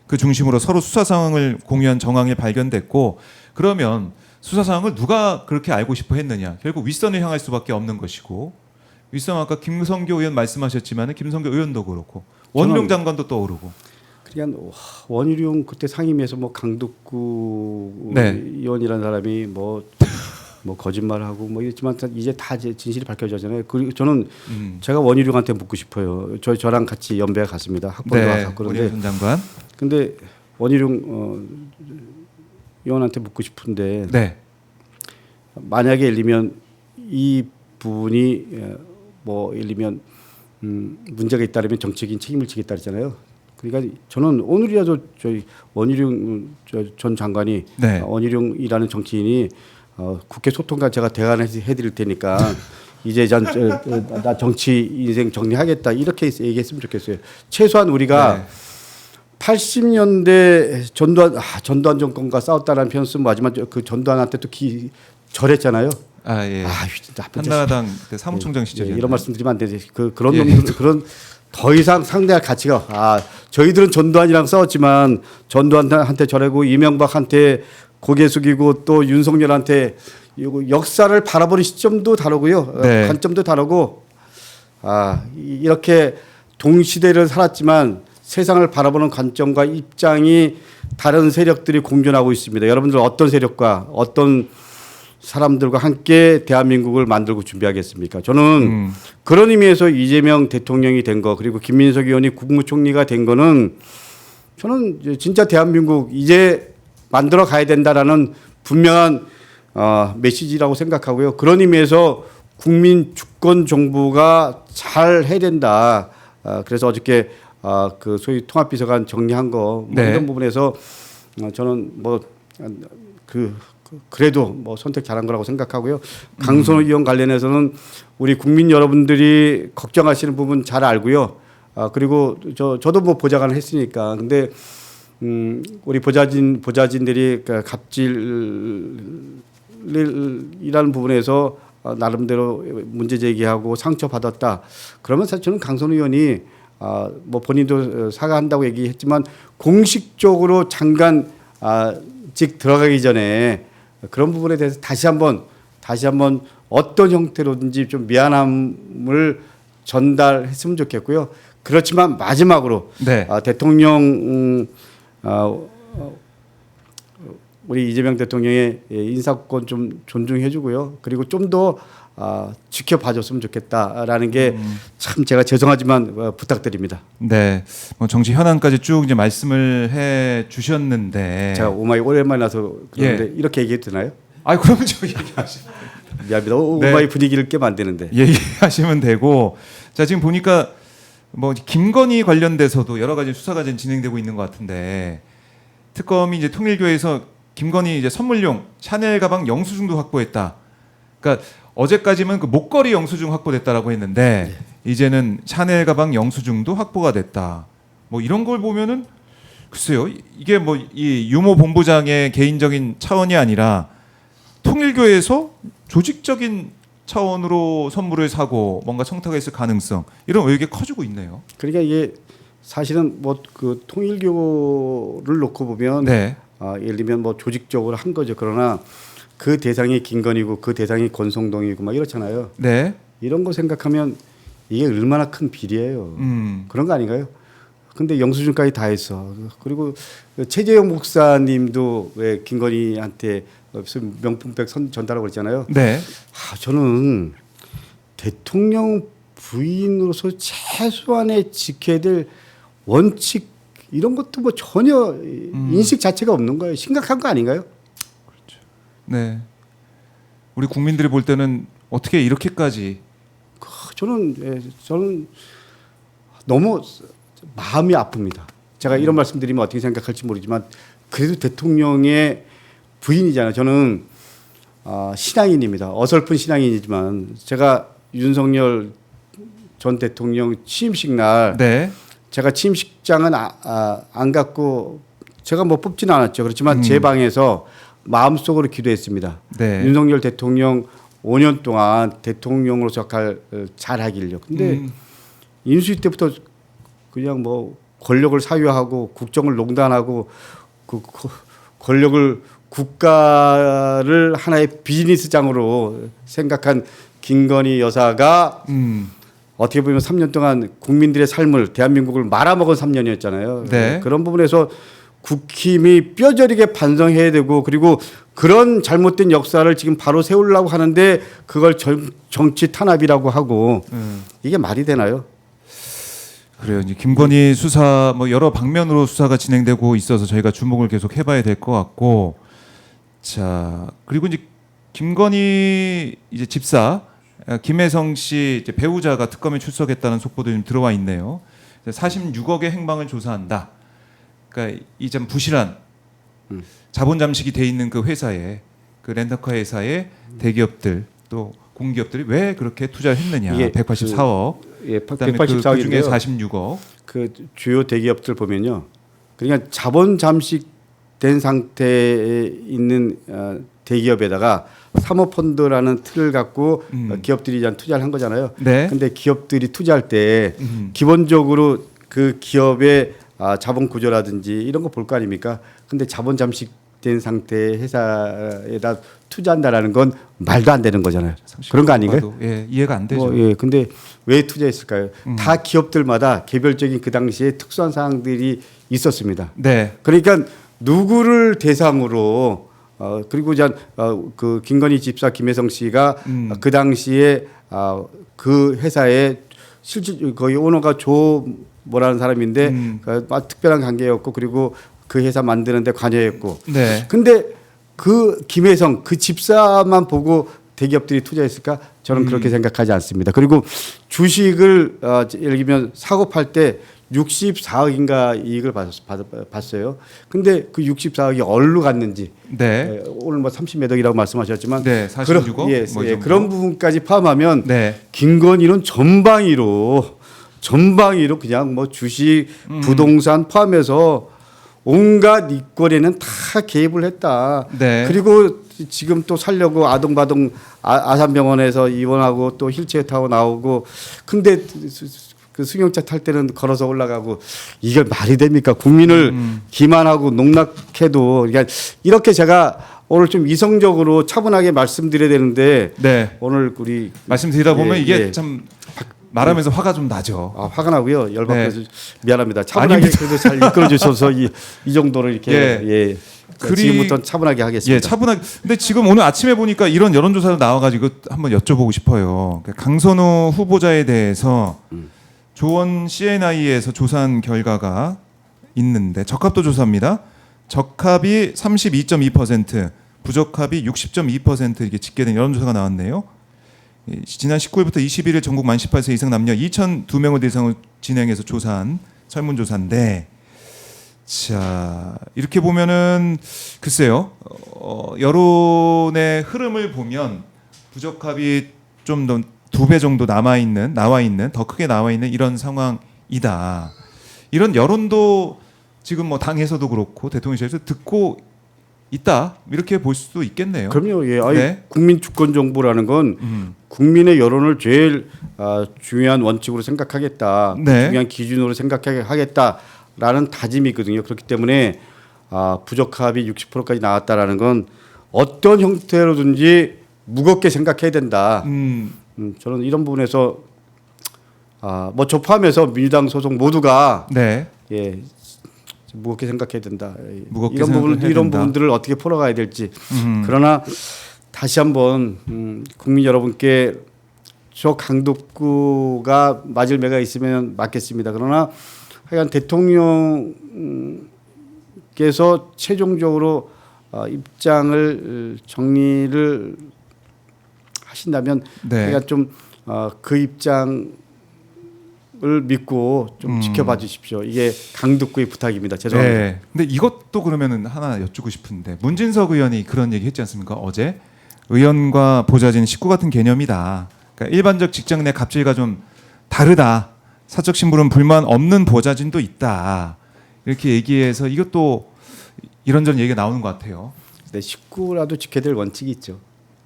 그 중심으로 서로 수사 상황을 공유한 정황이 발견됐고 그러면 수사 상황을 누가 그렇게 알고 싶어 했느냐 결국 윗선을 향할 수밖에 없는 것이고 윗선 아까 김성교 의원 말씀하셨지만은 김성교 의원도 그렇고 원룡 장관도 떠오르고 그냥 원희룡 그때 상임위에서 뭐 강덕구 네. 의원이라는 사람이 뭐 거짓말하고 뭐 이랬지만 이제 다 진실이 밝혀졌잖아요. 그리고 저는 제가 원희룡한테 묻고 싶어요. 저랑 같이 연배가 같습니다. 학번도 같고 우리 그런데 전 장관. 근데 원희룡 의원한테 묻고 싶은데 네. 만약에 예를 들면 이 부분이 뭐 예를 들면 문제가 있다면 정치적인 책임을 지겠다 그랬잖아요. 그러니까 저는 오늘이라도 저희 원희룡 전 장관이 네. 원희룡이라는 정치인이 국회 소통관 제가 대안해 드릴 테니까 이제 나 정치 인생 정리하겠다 이렇게 얘기했으면 좋겠어요. 최소한 우리가 네. 80년대 전두환 정권과 싸웠다라는 표현 쓰면 하지만 그 전두환한테 또 절했잖아요. 예. 나쁜 한나라당 때 사무총장 시절이었나요? 이런 말씀드리면 안 되지. 그런 놈들 그런 더 이상 상대할 가치가 저희들은 전두환이랑 싸웠지만 전두환한테 절하고 이명박한테 고개 숙이고 또 윤석열한테 역사를 바라보는 시점도 다르고요. 네. 관점도 다르고 이렇게 동시대를 살았지만 세상을 바라보는 관점과 입장이 다른 세력들이 공존하고 있습니다. 여러분들 어떤 세력과 어떤 사람들과 함께 대한민국을 만들고 준비하겠습니까? 저는 그런 의미에서 이재명 대통령이 된 거 그리고 김민석 의원이 국무총리가 된 거는 저는 이제 진짜 대한민국 이제 만들어 가야 된다라는 분명한 메시지라고 생각하고요. 그런 의미에서 국민 주권 정부가 잘 해야 된다. 그래서 어저께 그 소위 통합비서관 정리한 거 네. 이런 부분에서 저는 그래도 뭐 선택 잘한 거라고 생각하고요. 강선호 의원 관련해서는 우리 국민 여러분들이 걱정하시는 부분 잘 알고요. 그리고 저도 뭐 보좌관을 했으니까. 근데 우리 보좌진들이 그 갑질이라는 부분에서 나름대로 문제 제기하고 상처 받았다. 그러면 사실 저는 강선호 의원이 뭐 본인도 사과한다고 얘기했지만 공식적으로 장관 직 들어가기 전에 그런 부분에 대해서 다시 한번 어떤 형태로든지 좀 미안함을 전달했으면 좋겠고요. 그렇지만 마지막으로 네. 대통령 우리 이재명 대통령의 인사권 좀 존중해주고요. 그리고 좀 더 지켜봐줬으면 좋겠다라는 게 참 제가 죄송하지만 부탁드립니다. 네. 뭐 정치 현안까지 쭉 이제 말씀을 해 주셨는데 제가 오마이 오랜만에 나서 그런데 이렇게 얘기해도 되나요? 아, 그러면 저 얘기하시면 미안합니다. 네. 오마이 분위기를 깨면 안 되는데. 얘기하시면 되고 자, 지금 보니까 뭐 김건희 관련돼서도 여러 가지 수사가 지금 진행되고 있는 것 같은데 특검이 이제 통일교에서 김건희 이제 선물용 샤넬 가방 영수증도 확보했다. 그러니까 어제까지는 그 목걸이 영수증 확보됐다라고 했는데 이제는 샤넬 가방 영수증도 확보가 됐다. 뭐 이런 걸 보면은 글쎄요, 이게 뭐 이 유모 본부장의 개인적인 차원이 아니라 통일교에서 조직적인 차원으로 선물을 사고 뭔가 청탁했을 가능성 이런 의혹이 커지고 있네요. 그러니까 이게 사실은 뭐 그 통일교를 놓고 보면 네. 예를 들면 뭐 조직적으로 한 거죠. 그러나 그 대상이 김건희고 그 대상이 권성동이고 막 이렇잖아요. 네. 이런 거 생각하면 이게 얼마나 큰 비리예요. 그런 거 아닌가요? 근데 영수증까지 다 했어. 그리고 최재형 목사님도 왜 김건희한테 무슨 명품백 전달하고 그랬잖아요. 네. 저는 대통령 부인으로서 최소한의 지켜야 될 원칙 이런 것도 뭐 전혀 인식 자체가 없는 거예요. 심각한 거 아닌가요? 네. 우리 국민들이 볼 때는 어떻게 이렇게까지 저는 너무 마음이 아픕니다. 제가 이런 말씀드리면 어떻게 생각할지 모르지만 그래도 대통령의 부인이잖아요. 저는 신앙인입니다. 어설픈 신앙인이지만 제가 윤석열 전 대통령 취임식 날 네. 제가 취임식장은 안 갖고 제가 뭐 뽑지는 않았죠. 그렇지만 제 방에서 마음속으로 기도했습니다. 네. 윤석열 대통령 5년 동안 대통령으로서 역할 잘하길요. 근데 인수위 때부터 그냥 뭐 권력을 사유하고 국정을 농단하고 그 권력을 국가를 하나의 비즈니스장으로 생각한 김건희 여사가 어떻게 보면 3년 동안 국민들의 삶을 대한민국을 말아먹은 3년이었잖아요. 네. 그런 부분에서 국힘이 뼈저리게 반성해야 되고 그리고 그런 잘못된 역사를 지금 바로 세우려고 하는데 그걸 정치 탄압이라고 하고 이게 말이 되나요? 그래요. 이제 김건희 수사 뭐 여러 방면으로 수사가 진행되고 있어서 저희가 주목을 계속 해봐야 될 것 같고 자 그리고 이제 김건희 이제 집사 김혜성 씨 이제 배우자가 특검에 출석했다는 속보도 좀 들어와 있네요. 46억의 행방을 조사한다. 그러니까 이 좀 부실한 자본 잠식이 돼 있는 그 회사에 그 렌터카 회사의 대기업들 또 공기업들이 왜 그렇게 투자를 했느냐. 이게 184억. 그다음에 184억인데요. 그 중에 46억. 그 주요 대기업들 보면요. 그러니까 자본 잠식된 상태에 있는 대기업에다가 사모펀드라는 틀을 갖고 기업들이 투자를 한 거잖아요. 네. 근데 기업들이 투자할 때 기본적으로 그 기업의 자본 구조라든지 이런 거 볼 거 아닙니까? 근데 자본 잠식된 상태의 회사에다 투자한다라는 건 말도 안 되는 거잖아요. 그런 거 아닌가요? 예, 이해가 안 되죠. 근데 왜 투자했을까요? 다 기업들마다 개별적인 그 당시에 특수한 사항들이 있었습니다. 네. 그러니까 누구를 대상으로 그리고 그 김건희 집사 김혜성 씨가 그 당시에 그 회사의 실질 거의 오너가 조 뭐라는 사람인데 특별한 관계였고 그리고 그 회사 만드는데 관여했고. 네. 근데 그 김혜성 그 집사만 보고 대기업들이 투자했을까? 저는 그렇게 생각하지 않습니다. 그리고 주식을 예를 들면 사고 팔 때 64억인가 이익을 봤어요. 근데 그 64억이 어디로 갔는지 네. 오늘 뭐 30몇 억이라고 말씀하셨지만 네, 46억 예, 뭐 예, 그런 부분까지 포함하면 네. 김건희는 전방위로 그냥 뭐 주식, 부동산 포함해서 온갖 이권에는 다 개입을 했다. 네. 그리고 지금 또 살려고 아동바동 아산병원에서 입원하고 또 휠체어 타고 나오고 근데 그 승용차 탈 때는 걸어서 올라가고 이게 말이 됩니까? 국민을 기만하고 농락해도 그러니까 이렇게 제가 오늘 좀 이성적으로 차분하게 말씀드려야 되는데 네. 오늘 우리 말씀드리다 보면 예, 이게 예. 참 말하면서 화가 좀 나죠. 화가 나고요. 열받아서 네. 미안합니다. 차분하게 아닙니다. 그래도 잘 이끌어 주셔서 이 정도로 이렇게 예. 지금부터 차분하게 하겠습니다. 예, 차분하게. 근데 지금 오늘 아침에 보니까 이런 여론조사가 나와가지고 한번 여쭤보고 싶어요. 강선우 후보자에 대해서 조원 CNI에서 조사한 결과가 있는데 적합도 조사입니다. 적합이 32.2%, 부적합이 60.2% 이렇게 집계된 여론조사가 나왔네요. 지난 19일부터 21일 전국 만 18세 이상 남녀 2,002명을 대상으로 진행해서 조사한 설문조사인데, 자 이렇게 보면은 글쎄요, 여론의 흐름을 보면 부적합이 좀 더 2배 정도 나와 있는 더 크게 나와 있는 이런 상황이다. 이런 여론도 지금 뭐 당에서도 그렇고 대통령실에서 듣고 있다 이렇게 볼 수도 있겠네요. 그럼요. 예. 네. 국민 주권 정부라는 건 국민의 여론을 제일 중요한 원칙으로 생각하겠다. 네. 중요한 기준으로 생각하겠다라는 다짐이거든요. 그렇기 때문에 부적합이 60%까지 나왔다라는 건 어떤 형태로든지 무겁게 생각해야 된다. 저는 이런 부분에서 뭐 저 포함해서 민주당 소속 모두가 네. 예. 무겁게 생각해야 된다. 무겁게 이런 생각해야 된다. 부분들을 어떻게 풀어가야 될지. 그러나 다시 한번 국민 여러분께 저 강독구가 맞을 매가 있으면 맞겠습니다. 그러나 하여간 대통령께서 최종적으로 입장을 정리를 하신다면 네. 하여간 좀 그 입장 을 믿고 좀 지켜봐 주십시오. 이게 강독구의 부탁입니다. 죄송합니다. 네. 근데 이것도 그러면은 하나 여쭙고 싶은데 문진석 의원이 그런 얘기 했지 않습니까? 어제 의원과 보좌진 식구 같은 개념이다. 그러니까 일반적 직장 내 갑질과 좀 다르다. 사적 신분은 불만 없는 보좌진도 있다. 이렇게 얘기해서 이것도 이런저런 얘기가 나오는 것 같아요. 네, 식구라도 지켜야 될 원칙이 있죠.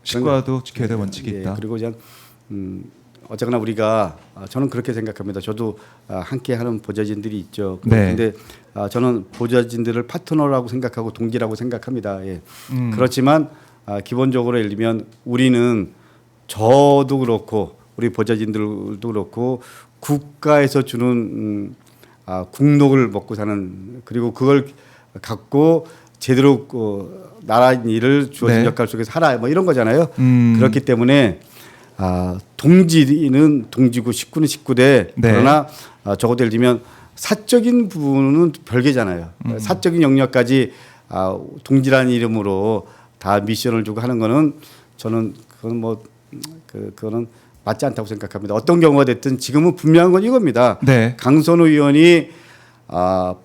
식구와도 지켜야 될 원칙이 예, 있다. 그리고 그냥 어쨌거나 우리가 저는 그렇게 생각합니다. 저도 함께하는 보좌진들이 있죠. 네. 그런데 저는 보좌진들을 파트너라고 생각하고 동기라고 생각합니다. 예. 그렇지만 기본적으로 예를 들면 우리는 저도 그렇고 우리 보좌진들도 그렇고 국가에서 주는 국록을 먹고 사는 그리고 그걸 갖고 제대로 나라 일을 주어진 네. 역할 속에서 하라 뭐 이런 거잖아요. 그렇기 때문에 동지는 동지고 식구는 식구대. 네. 그러나 적어도 예를 들면 사적인 부분은 별개잖아요. 사적인 영역까지 동지라는 이름으로 다 미션을 주고 하는 거는 저는 그건 뭐 그거는 맞지 않다고 생각합니다. 어떤 경우가 됐든 지금은 분명한 건 이겁니다. 네. 강선우 의원이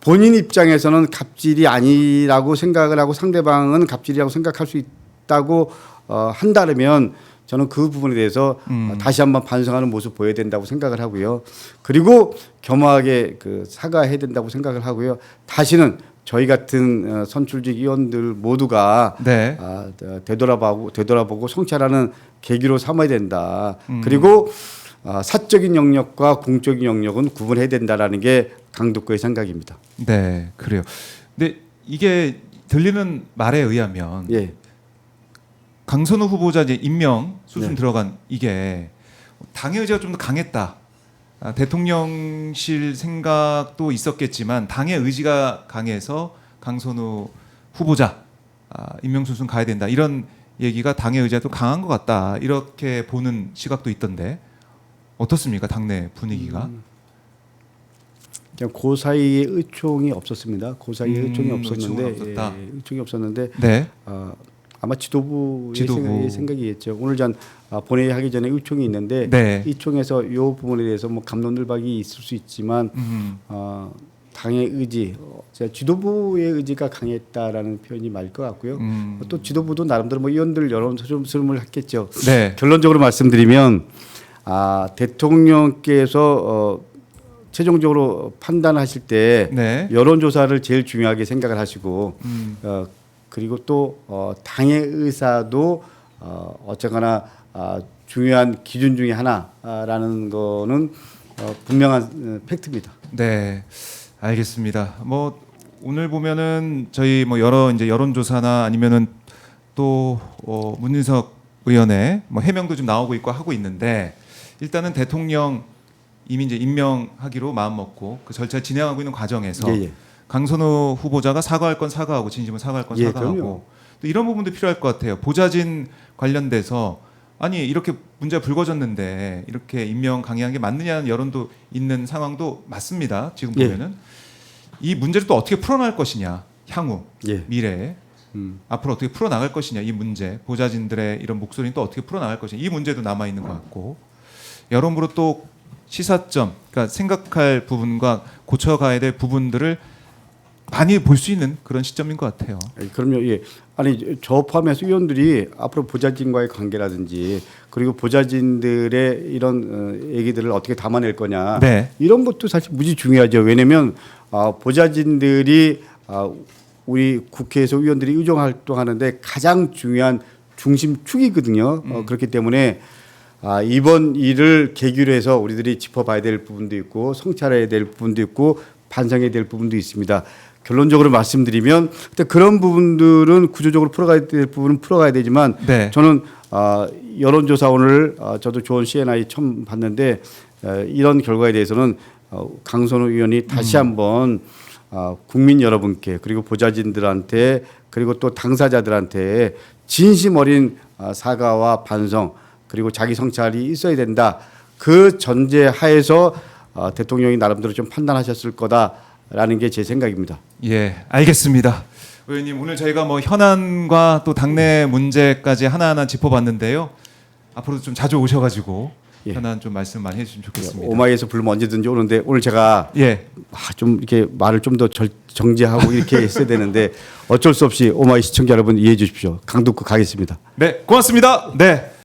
본인 입장에서는 갑질이 아니라고 생각을 하고 상대방은 갑질이라고 생각할 수 있다고 한다면 저는 그 부분에 대해서 다시 한번 반성하는 모습 보여야 된다고 생각을 하고요. 그리고 겸허하게 사과해야 된다고 생각을 하고요. 다시는 저희 같은 선출직 의원들 모두가 네. 되돌아보고 성찰하는 계기로 삼아야 된다. 그리고 사적인 영역과 공적인 영역은 구분해야 된다라는 게 강독구의 생각입니다. 네, 그래요. 근데 이게 들리는 말에 의하면 예. 강선우 후보자 이제 임명 수순 네. 들어간 이게 당의 의지가 좀 더 강했다. 대통령실 생각도 있었겠지만 당의 의지가 강해서 강선우 후보자 임명순순 가야 된다 이런 얘기가 당의 의지가 좀 강한 것 같다 이렇게 보는 시각도 있던데 어떻습니까 당내 분위기가? 그냥 그 사이에 의총이 없었습니다. 그 사이에 의총이 의총은 없었는데 없었다. 의총이 없었는데 네. 아마 지도부의 지도부. 생각이겠죠. 오늘 본회의 하기 전에 의총이 있는데 네. 이 총에서 이 부분에 대해서 뭐 갑론을박이 있을 수 있지만 당의 의지, 지도부의 의지가 강했다라는 표현이 맞을 것 같고요. 또 지도부도 나름대로 뭐 의원들 여론 조정을 했겠죠. 네. 결론적으로 말씀드리면 대통령께서 최종적으로 판단하실 때 네. 여론조사를 제일 중요하게 생각을 하시고 그리고 또 당의 의사도 어쨌거나 중요한 기준 중에 하나라는 거는 분명한 팩트입니다. 네, 알겠습니다. 뭐 오늘 보면은 저희 뭐 여러 이제 여론조사나 아니면은 또 문인석 의원의 뭐 해명도 좀 나오고 있고 하고 있는데 일단은 대통령 이미 이제 임명하기로 마음 먹고 그 절차 진행하고 있는 과정에서 예. 강선우 후보자가 사과할 건 사과하고 진심은 사과할 건 예, 사과하고 그럼요. 또 이런 부분도 필요할 것 같아요. 보좌진 관련돼서 아니 이렇게 문제가 불거졌는데 이렇게 임명 강행한 게 맞느냐는 여론도 있는 상황도 맞습니다. 지금 예. 보면은 이 문제를 또 어떻게 풀어나갈 것이냐 향후 예. 미래에 앞으로 어떻게 풀어나갈 것이냐 이 문제 보좌진들의 이런 목소리는 또 어떻게 풀어나갈 것이냐 이 문제도 남아 있는 것 같고 여러모로 또 시사점 그러니까 생각할 부분과 고쳐가야 될 부분들을 많이 볼 수 있는 그런 시점인 것 같아요. 그럼요. 예. 아니 저 포함해서 의원들이 앞으로 보좌진과의 관계라든지 그리고 보좌진들의 이런 얘기들을 어떻게 담아낼 거냐 네. 이런 것도 사실 무지 중요하죠. 왜냐하면 보좌진들이 우리 국회에서 의원들이 의정 활동하는데 가장 중요한 중심축이거든요. 그렇기 때문에 이번 일을 계기로 해서 우리들이 짚어봐야 될 부분도 있고 성찰해야 될 부분도 있고 반성해야 될 부분도 있습니다. 결론적으로 말씀드리면 그런 부분들은 구조적으로 풀어가야 될 부분은 풀어가야 되지만 네. 저는 여론조사 오늘 저도 좋은 CNI 처음 봤는데 이런 결과에 대해서는 강선우 의원이 다시 한번 국민 여러분께 그리고 보좌진들한테 그리고 또 당사자들한테 진심 어린 사과와 반성 그리고 자기 성찰이 있어야 된다. 그 전제 하에서 대통령이 나름대로 좀 판단하셨을 거다라는 게 제 생각입니다. 예, 알겠습니다. 의원님 오늘 저희가 뭐 현안과 또 당내 문제까지 하나하나 짚어봤는데요. 앞으로도 좀 자주 오셔가지고 예. 현안 좀 말씀 많이 해주시면 좋겠습니다. 오마이에서 부르면 언제든지 오는데 오늘 제가 예, 좀 이렇게 말을 좀 더 정제하고 이렇게 했어야 되는데 어쩔 수 없이 오마이 시청자 여러분 이해해 주십시오. 강북구 가겠습니다. 네, 고맙습니다. 네.